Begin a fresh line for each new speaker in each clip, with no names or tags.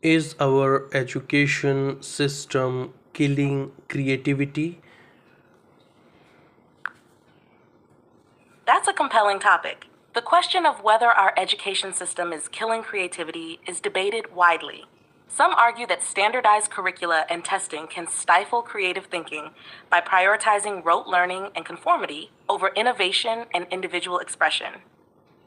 Is our education system killing creativity?
That's a compelling topic. The question of whether our education system is killing creativity is debated widely. Some argue that standardized curricula and testing can stifle creative thinking by prioritizing rote learning and conformity over innovation and individual expression.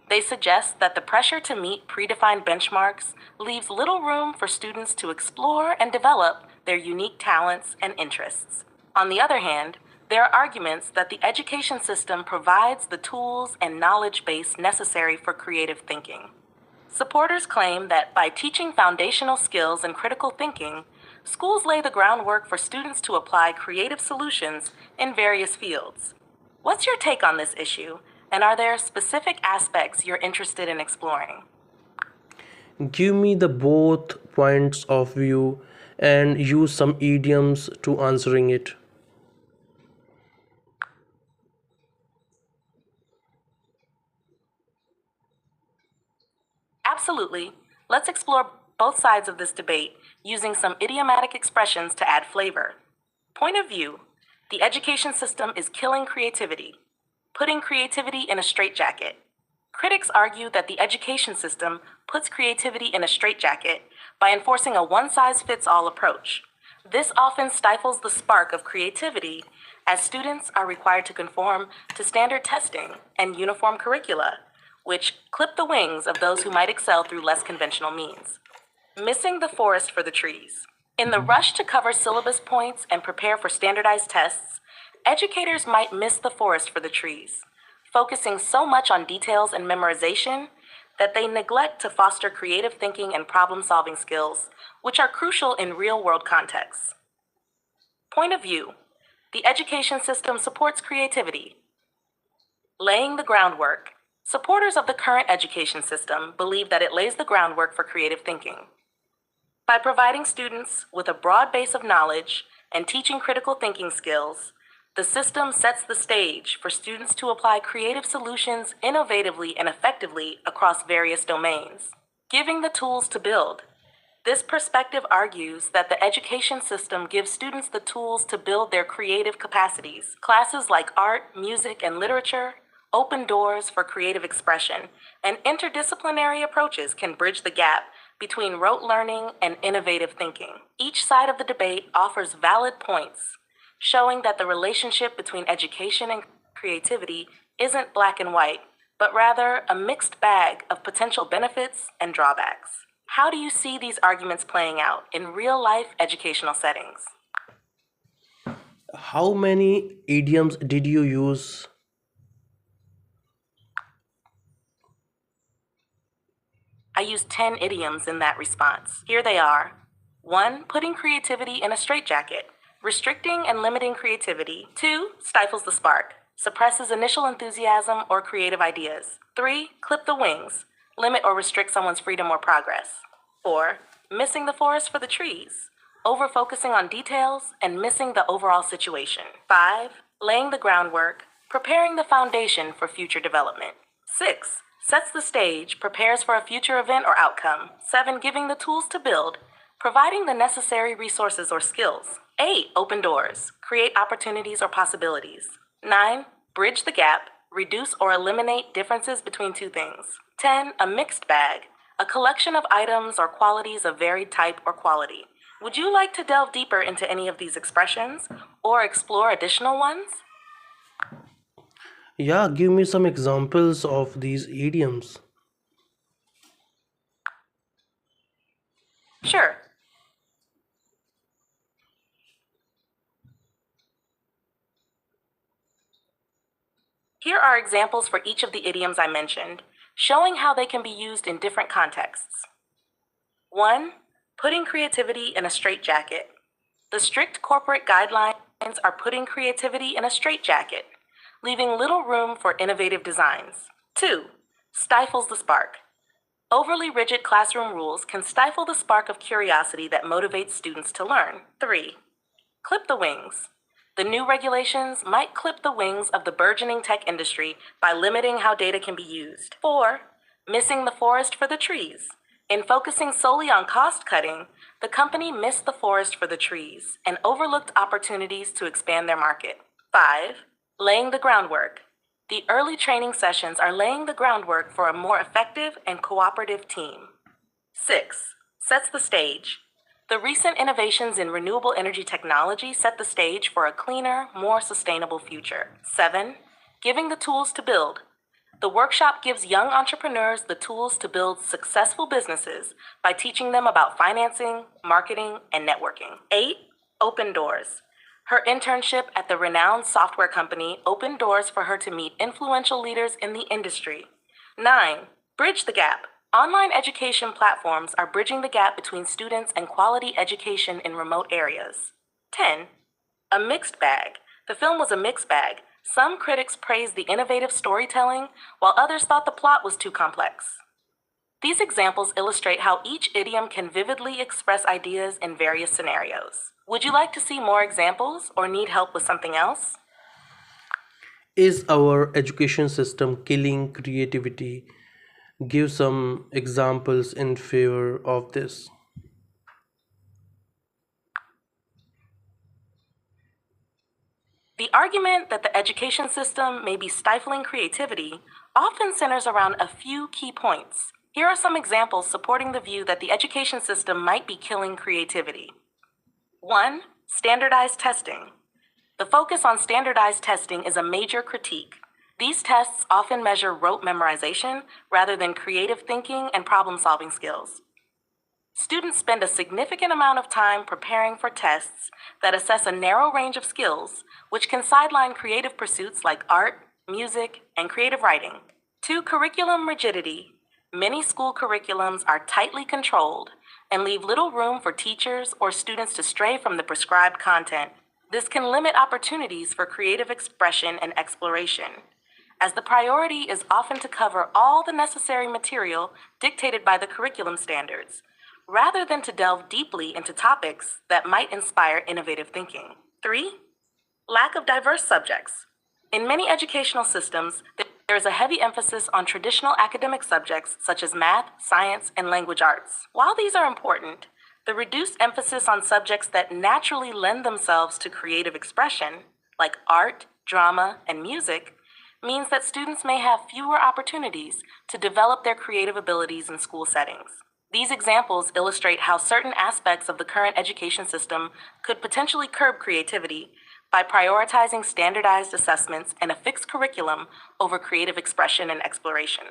They suggest that the pressure to meet predefined benchmarks leaves little room for students to explore and develop their unique talents and interests. On the other hand, there are arguments that the education system provides the tools and knowledge base necessary for creative thinking. Supporters claim that by teaching foundational skills and critical thinking, schools lay the groundwork for students to apply creative solutions in various fields. What's your take on this issue, and are there specific aspects you're interested in exploring?
Give me the both points of view and use some idioms to answering it.
Absolutely. Let's explore both sides of this debate using some idiomatic expressions to add flavor. Point of view: the education system is killing creativity, putting creativity in a straitjacket. Critics argue that the education system puts creativity in a straitjacket by enforcing a one size fits all approach. This often stifles the spark of creativity as students are required to conform to standard testing and uniform curricula, which clip the wings of those who might excel through less conventional means. Missing the forest for the trees. In the rush to cover syllabus points and prepare for standardized tests, educators might miss the forest for the trees, focusing so much on details and memorization that they neglect to foster creative thinking and problem solving skills, which are crucial in real world contexts. Point of view: the education system supports creativity, laying the groundwork. Supporters of the current education system believe that it lays the groundwork for creative thinking. By providing students with a broad base of knowledge and teaching critical thinking skills, the system sets the stage for students to apply creative solutions innovatively and effectively across various domains, giving the tools to build. This perspective argues that the education system gives students the tools to build their creative capacities. Classes like art, music, and literature open doors for creative expression, and interdisciplinary approaches can bridge the gap between rote learning and innovative thinking. Each side of the debate offers valid points, showing that the relationship between education and creativity isn't black and white, but rather a mixed bag of potential benefits and drawbacks. How do you see these arguments playing out in real life educational settings?
How many idioms did you use?
I used 10 idioms in that response. Here they are. 1. Putting creativity in a straitjacket. Restricting and limiting creativity. 2. Stifles the spark. Suppresses initial enthusiasm or creative ideas. 3. Clip the wings. Limit or restrict someone's freedom or progress. 4. Missing the forest for the trees. Over focusing on details and missing the overall situation. 5. Laying the groundwork. Preparing the foundation for future development. 6. Sets the stage, prepares for a future event or outcome. 7. Giving the tools to build, providing the necessary resources or skills. 8. Open doors, create opportunities or possibilities. 9. Bridge the gap, reduce or eliminate differences between two things. 10. A mixed bag, a collection of items or qualities of varied type or quality. Would you like to delve deeper into any of these expressions or explore additional ones?
Yeah, give me some examples of these idioms.
Sure. Here are examples for each of the idioms I mentioned, showing how they can be used in different contexts. 1. Putting creativity in a straitjacket. The strict corporate guidelines are putting creativity in a straitjacket, leaving little room for innovative designs. 2. Stifles the spark. Overly rigid classroom rules can stifle the spark of curiosity that motivates students to learn. 3. Clip the wings. The new regulations might clip the wings of the burgeoning tech industry by limiting how data can be used. 4. Missing the forest for the trees. In focusing solely on cost cutting, the company missed the forest for the trees and overlooked opportunities to expand their market. 5. Laying the groundwork. The early training sessions are laying the groundwork for a more effective and cooperative team. 6. Sets the stage. The recent innovations in renewable energy technology set the stage for a cleaner, more sustainable future. 7. Giving the tools to build. The workshop gives young entrepreneurs the tools to build successful businesses by teaching them about financing, marketing, and networking. 8. Open doors. Her internship at the renowned software company opened doors for her to meet influential leaders in the industry. 9. Bridge the gap. Online education platforms are bridging the gap between students and quality education in remote areas. 10. A mixed bag. The film was a mixed bag. Some critics praised the innovative storytelling, while others thought the plot was too complex. These examples illustrate how each idiom can vividly express ideas in various scenarios. Would you like to see more examples or need help with something else?
Is our education system killing creativity? Give some examples in favor of this.
The argument that the education system may be stifling creativity often centers around a few key points. Here are some examples supporting the view that the education system might be killing creativity. 1. Standardized testing. The focus on standardized testing is a major critique. These tests often measure rote memorization rather than creative thinking and problem-solving skills. Students spend a significant amount of time preparing for tests that assess a narrow range of skills, which can sideline creative pursuits like art, music, and creative writing. 2. Curriculum rigidity. Many school curriculums are tightly controlled and leave little room for teachers or students to stray from the prescribed content. This can limit opportunities for creative expression and exploration, as the priority is often to cover all the necessary material dictated by the curriculum standards, rather than to delve deeply into topics that might inspire innovative thinking. 3. Lack of diverse subjects. In many educational systems, there is a heavy emphasis on traditional academic subjects such as math, science, and language arts. While these are important, the reduced emphasis on subjects that naturally lend themselves to creative expression, like art, drama, and music, means that students may have fewer opportunities to develop their creative abilities in school settings. These examples illustrate how certain aspects of the current education system could potentially curb creativity by prioritizing standardized assessments and a fixed curriculum over creative expression and exploration.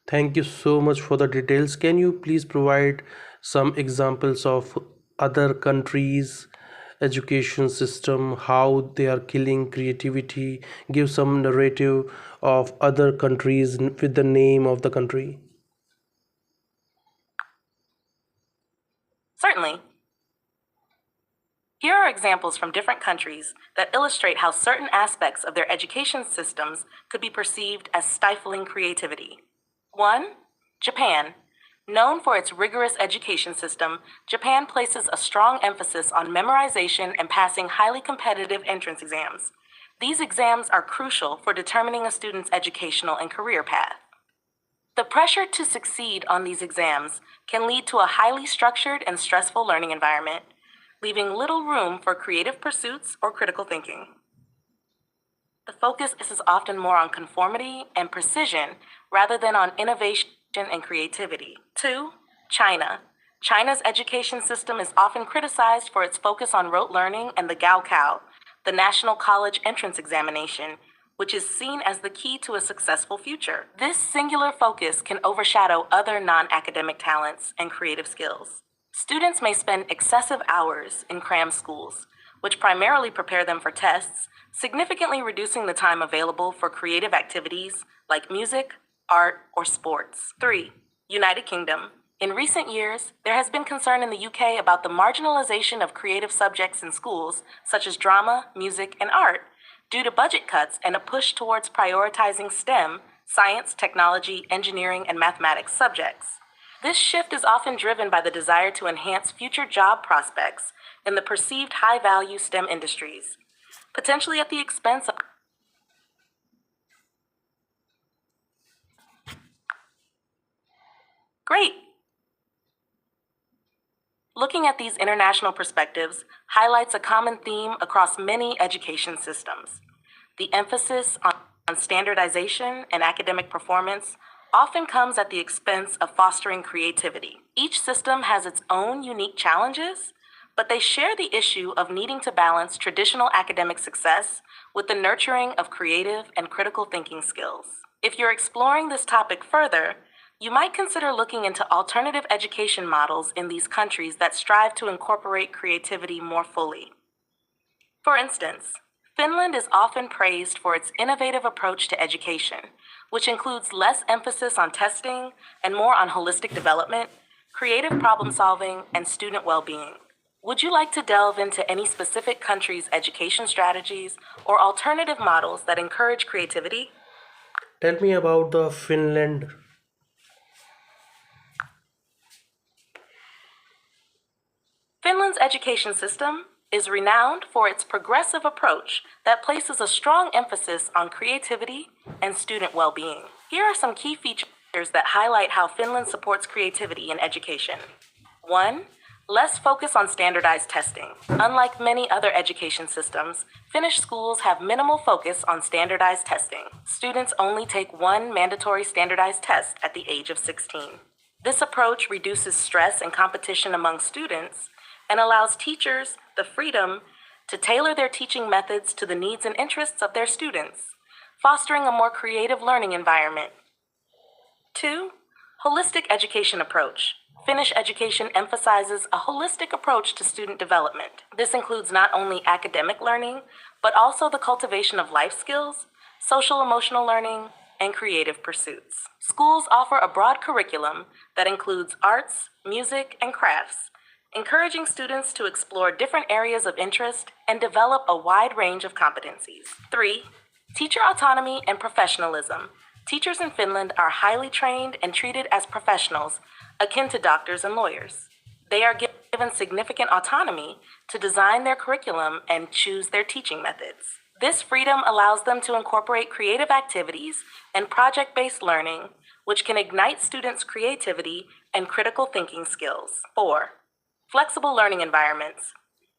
Thank you so much for the details. Can you please provide some examples of other countries' education system, how they are killing creativity? Give some narrative of other countries with the name of the country.
Certainly. Here are examples from different countries that illustrate how certain aspects of their education systems could be perceived as stifling creativity. 1. Japan. Known for its rigorous education system, Japan places a strong emphasis on memorization and passing highly competitive entrance exams. These exams are crucial for determining a student's educational and career path. The pressure to succeed on these exams can lead to a highly structured and stressful learning environment, leaving little room for creative pursuits or critical thinking. The focus is often more on conformity and precision rather than on innovation and creativity. 2. China. China's education system is often criticized for its focus on rote learning and the Gaokao, the National College Entrance Examination, which is seen as the key to a successful future. This singular focus can overshadow other non-academic talents and creative skills. Students may spend excessive hours in cram schools, which primarily prepare them for tests, significantly reducing the time available for creative activities like music, art, or sports. 3. United Kingdom. In recent years, there has been concern in the UK about the marginalization of creative subjects in schools, such as drama, music, and art, due to budget cuts and a push towards prioritizing STEM, science, technology, engineering, and mathematics subjects. This shift is often driven by the desire to enhance future job prospects in the perceived high-value STEM industries, potentially at the expense of – Great! Looking at these international perspectives highlights a common theme across many education systems. The emphasis on standardization and academic performance often comes at the expense of fostering creativity. Each system has its own unique challenges, but they share the issue of needing to balance traditional academic success with the nurturing of creative and critical thinking skills. If you're exploring this topic further, you might consider looking into alternative education models in these countries that strive to incorporate creativity more fully. For instance, Finland is often praised for its innovative approach to education, which includes less emphasis on testing and more on holistic development, creative problem solving, and student well-being. Would you like to delve into any specific country's education strategies or alternative models that encourage creativity?
Tell me about the Finland.
Finland's education system is renowned for its progressive approach that places a strong emphasis on creativity and student well-being. Here are some key features that highlight how Finland supports creativity in education. 1. Less focus on standardized testing. Unlike many other education systems, Finnish schools have minimal focus on standardized testing. Students only take one mandatory standardized test at the age of 16. This approach reduces stress and competition among students and allows teachers the freedom to tailor their teaching methods to the needs and interests of their students, fostering a more creative learning environment. 2. Holistic education approach. Finnish education emphasizes a holistic approach to student development. This includes not only academic learning, but also the cultivation of life skills, social emotional learning, and creative pursuits. Schools offer a broad curriculum that includes arts, music, and crafts, encouraging students to explore different areas of interest and develop a wide range of competencies. 3. Teacher autonomy and professionalism. Teachers in Finland are highly trained and treated as professionals, akin to doctors and lawyers. They are given significant autonomy to design their curriculum and choose their teaching methods. This freedom allows them to incorporate creative activities and project-based learning, which can ignite students' creativity and critical thinking skills. 4. Flexible learning environments.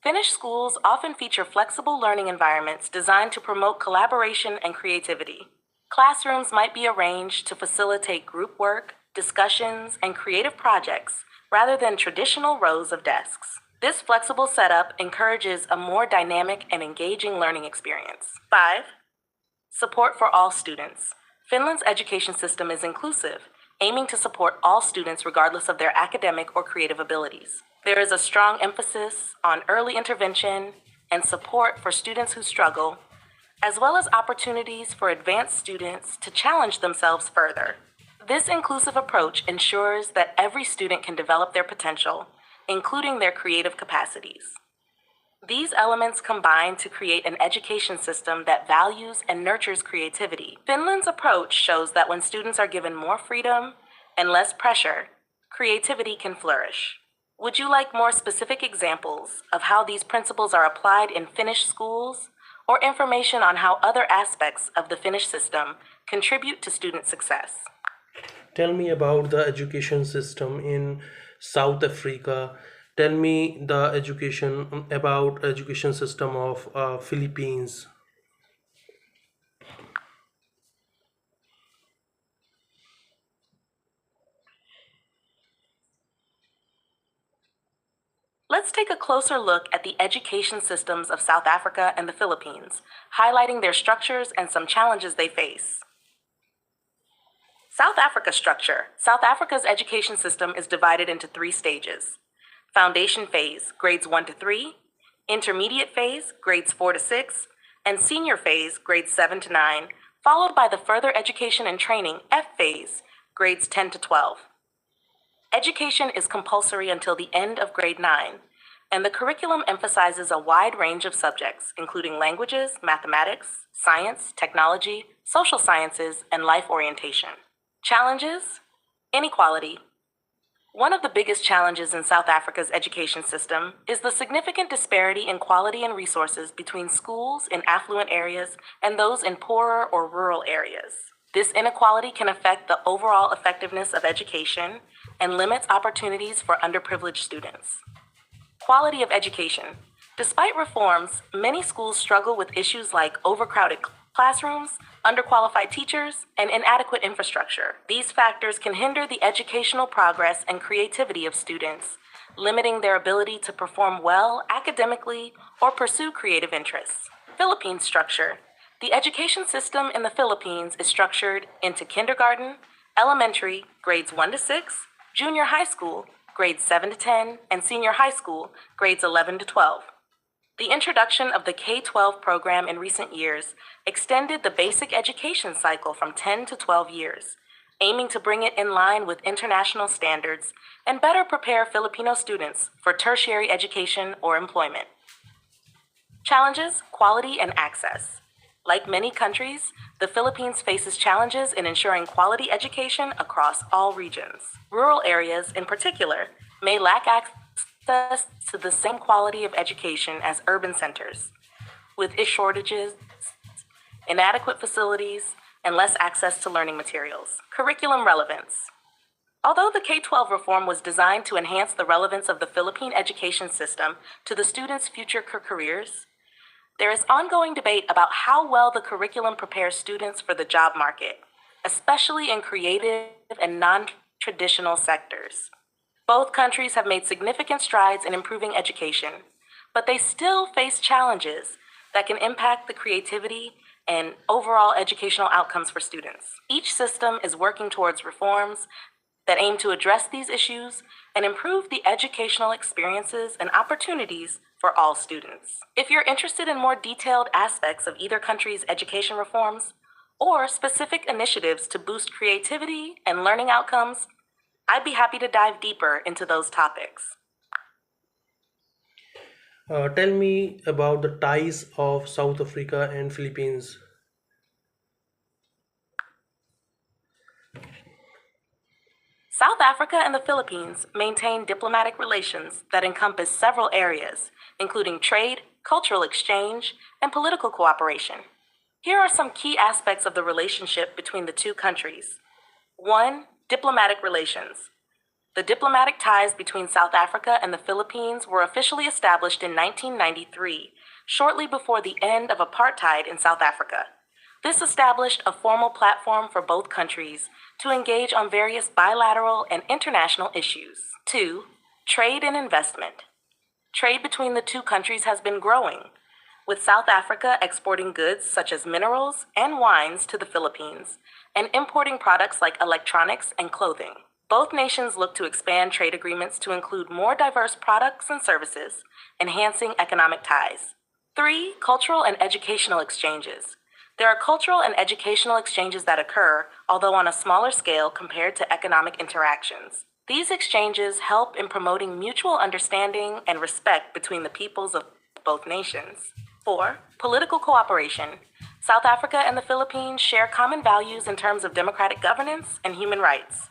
Finnish schools often feature flexible learning environments designed to promote collaboration and creativity. Classrooms might be arranged to facilitate group work, discussions, and creative projects rather than traditional rows of desks. This flexible setup encourages a more dynamic and engaging learning experience. 5. Support for all students. Finland's education system is inclusive, aiming to support all students regardless of their academic or creative abilities. There is a strong emphasis on early intervention and support for students who struggle, as well as opportunities for advanced students to challenge themselves further. This inclusive approach ensures that every student can develop their potential, including their creative capacities. These elements combine to create an education system that values and nurtures creativity. Finland's approach shows that when students are given more freedom and less pressure, creativity can flourish. Would you like more specific examples of how these principles are applied in Finnish schools, or information on how other aspects of the Finnish system contribute to student success?
Tell me about the education system in South Africa. Tell me the education system of Philippines.
Let's take a closer look at the education systems of South Africa and the Philippines, highlighting their structures and some challenges they face. South Africa's structure. South Africa's education system is divided into 3 stages. Foundation phase, grades 1 to 3, intermediate phase, grades 4 to 6, and senior phase, grades 7 to 9, followed by the further education and training, F phase, grades 10 to 12. Education is compulsory until the end of grade 9, and the curriculum emphasizes a wide range of subjects, including languages, mathematics, science, technology, social sciences, and life orientation. Challenges: inequality. One of the biggest challenges in South Africa's education system is the significant disparity in quality and resources between schools in affluent areas and those in poorer or rural areas. This inequality can affect the overall effectiveness of education and limits opportunities for underprivileged students. Quality of education. Despite reforms, many schools struggle with issues like overcrowded classrooms, underqualified teachers, and inadequate infrastructure. These factors can hinder the educational progress and creativity of students, limiting their ability to perform well academically or pursue creative interests. Philippine structure. The education system in the Philippines is structured into kindergarten, elementary, grades 1 to 6, junior high school, grades 7 to 10, and senior high school, grades 11 to 12. The introduction of the K-12 program in recent years extended the basic education cycle from 10 to 12 years, aiming to bring it in line with international standards and better prepare Filipino students for tertiary education or employment. Challenges, quality, and access. Like many countries, the Philippines faces challenges in ensuring quality education across all regions. Rural areas, in particular, may lack access to the same quality of education as urban centers, with shortages, inadequate facilities, and less access to learning materials. Curriculum relevance. Although the K-12 reform was designed to enhance the relevance of the Philippine education system to the students' future careers, there is ongoing debate about how well the curriculum prepares students for the job market, especially in creative and non-traditional sectors. Both countries have made significant strides in improving education, but they still face challenges that can impact the creativity and overall educational outcomes for students. Each system is working towards reforms that aim to address these issues and improve the educational experiences and opportunities for all students. If you're interested in more detailed aspects of either country's education reforms or specific initiatives to boost creativity and learning outcomes, I'd be happy to dive deeper into those topics.
Tell me about the ties of South Africa and Philippines.
South Africa and the Philippines maintain diplomatic relations that encompass several areas, including trade, cultural exchange, and political cooperation. Here are some key aspects of the relationship between the two countries. 1. Diplomatic relations. The diplomatic ties between South Africa and the Philippines were officially established in 1993, shortly before the end of apartheid in South Africa. This established a formal platform for both countries to engage on various bilateral and international issues. 2. Trade and investment. Trade between the two countries has been growing, with South Africa exporting goods such as minerals and wines to the Philippines, and importing products like electronics and clothing. Both nations look to expand trade agreements to include more diverse products and services, enhancing economic ties. 3. Cultural and educational exchanges. There are cultural and educational exchanges that occur, although on a smaller scale compared to economic interactions. These exchanges help in promoting mutual understanding and respect between the peoples of both nations. 4. Political cooperation. South Africa and the Philippines share common values in terms of democratic governance and human rights.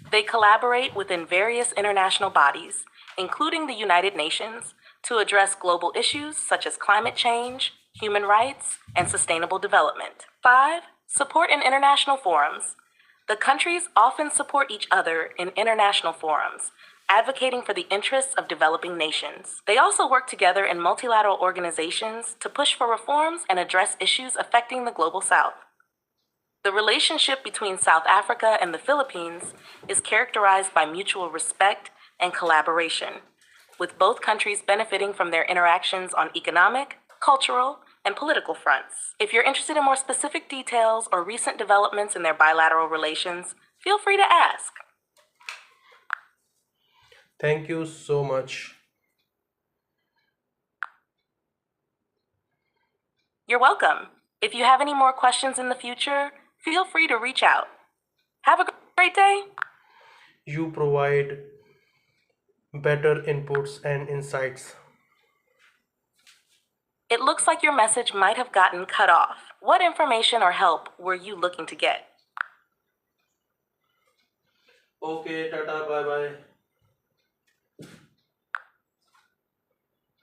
They collaborate within various international bodies, including the United Nations, to address global issues such as climate change, human rights, and sustainable development. 5. Support in international forums. The countries often support each other in international forums, advocating for the interests of developing nations. They also work together in multilateral organizations to push for reforms and address issues affecting the global South. The relationship between South Africa and the Philippines is characterized by mutual respect and collaboration, with both countries benefiting from their interactions on economic, cultural, and political fronts. If you're interested in more specific details or recent developments in their bilateral relations, feel free to ask.
Thank you so much.
You're welcome. If you have any more questions in the future, feel free to reach out. Have a great day.
You provide better inputs and insights.
It looks like your message might have gotten cut off. What information or help were you looking to get?
Okay, tata, bye bye.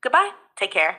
Goodbye. Take care.